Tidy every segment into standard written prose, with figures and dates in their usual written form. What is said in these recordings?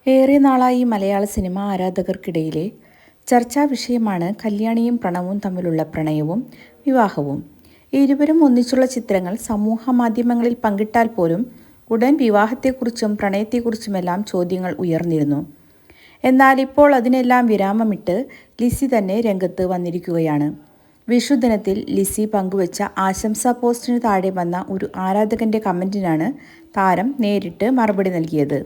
ഏറെ നാളായി മലയാള സിനിമ ആരാധകർക്കിടയിലെ ചർച്ചാ വിഷയമാണ് കല്യാണിയും പ്രണവും തമ്മിലുള്ള പ്രണയവും വിവാഹവും. ഇരുവരും ഒന്നിച്ചുള്ള ചിത്രങ്ങൾ സമൂഹ മാധ്യമങ്ങളിൽ പങ്കിട്ടാൽ പോലും ഉടൻ വിവാഹത്തെക്കുറിച്ചും പ്രണയത്തെക്കുറിച്ചുമെല്ലാം ചോദ്യങ്ങൾ ഉയർന്നിരുന്നു. എന്നാൽ ഇപ്പോൾ അതിനെല്ലാം വിരാമമിട്ട് ലിസി തന്നെ രംഗത്ത് വന്നിരിക്കുകയാണ്. വിഷുദിനത്തിൽ ലിസി പങ്കുവച്ച ആശംസാ പോസ്റ്റിന് താഴെ വന്ന ഒരു ആരാധകന്റെ കമന്റിനാണ് താരം നേരിട്ട് മറുപടി നൽകിയത്.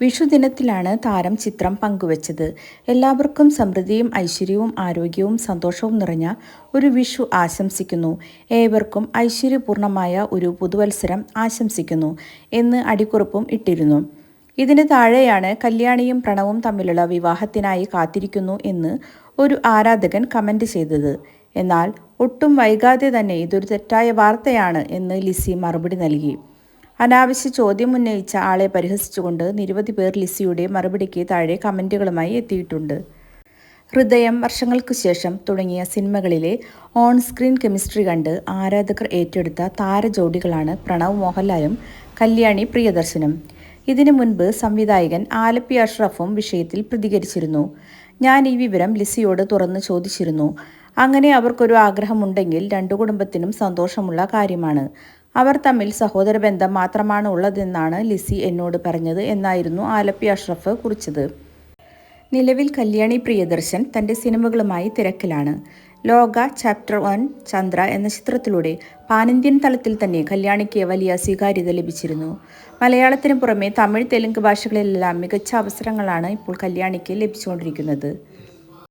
വിഷുദിനത്തിലാണ് താരം ചിത്രം പങ്കുവച്ചത്. എല്ലാവർക്കും സമൃദ്ധിയും ഐശ്വര്യവും ആരോഗ്യവും സന്തോഷവും നിറഞ്ഞ ഒരു വിഷു ആശംസിക്കുന്നു. ഏവർക്കും ഐശ്വര്യപൂർണമായ ഒരു പുതുവത്സരം ആശംസിക്കുന്നു എന്ന് അടിക്കുറിപ്പും ഇട്ടിരുന്നു. ഇതിന് താഴെയാണ് കല്യാണിയും പ്രണവും തമ്മിലുള്ള വിവാഹത്തിനായി കാത്തിരിക്കുന്നു എന്ന് ഒരു ആരാധകൻ കമന്റ് ചെയ്തത്. എന്നാൽ ഒട്ടും വൈകാതെ തന്നെ ഇതൊരു തെറ്റായ വാർത്തയാണ് എന്ന് ലിസി മറുപടി നൽകി. അനാവശ്യ ചോദ്യമുന്നയിച്ച ആളെ പരിഹസിച്ചുകൊണ്ട് നിരവധി പേർ ലിസിയുടെ മറുപടിക്ക് താഴെ കമന്റുകളുമായി എത്തിയിട്ടുണ്ട്. ഹൃദയം, വർഷങ്ങൾക്കു ശേഷം തുടങ്ങിയ സിനിമകളിലെ ഓൺ സ്ക്രീൻ കെമിസ്ട്രി കണ്ട് ആരാധകർ ഏറ്റെടുത്ത താരജോഡികളാണ് പ്രണവ് മോഹൻലാലും കല്യാണി പ്രിയദർശനും. ഇതിനു മുൻപ് സംവിധായകൻ ആലപ്പി അഷ്റഫും വിഷയത്തിൽ പ്രതികരിച്ചിരുന്നു. ഞാൻ ഈ വിവരം ലിസിയോട് തുറന്ന് ചോദിച്ചിരുന്നു. അങ്ങനെ അവർക്കൊരു ആഗ്രഹമുണ്ടെങ്കിൽ രണ്ടു കുടുംബത്തിനും സന്തോഷമുള്ള കാര്യമാണ്. അവർ തമ്മിൽ സഹോദര ബന്ധം മാത്രമാണ് ഉള്ളതെന്നാണ് ലിസി എന്നോട് പറഞ്ഞത് എന്നായിരുന്നു ആലപ്പി അഷ്റഫ് കുറിച്ചത്. നിലവിൽ കല്യാണി പ്രിയദർശൻ തൻ്റെ സിനിമകളുമായി തിരക്കിലാണ്. ലോക ചാപ്റ്റർ 1 ചന്ദ്ര എന്ന ചിത്രത്തിലൂടെ പാനിന്ത്യൻ തലത്തിൽ തന്നെ കല്യാണിക്ക് വലിയ സ്വീകാര്യത ലഭിച്ചിരുന്നു. മലയാളത്തിന് പുറമെ തമിഴ്, തെലുങ്ക് ഭാഷകളിലെല്ലാം മികച്ച അവസരങ്ങളാണ് ഇപ്പോൾ കല്യാണിക്ക് ലഭിച്ചുകൊണ്ടിരിക്കുന്നത്.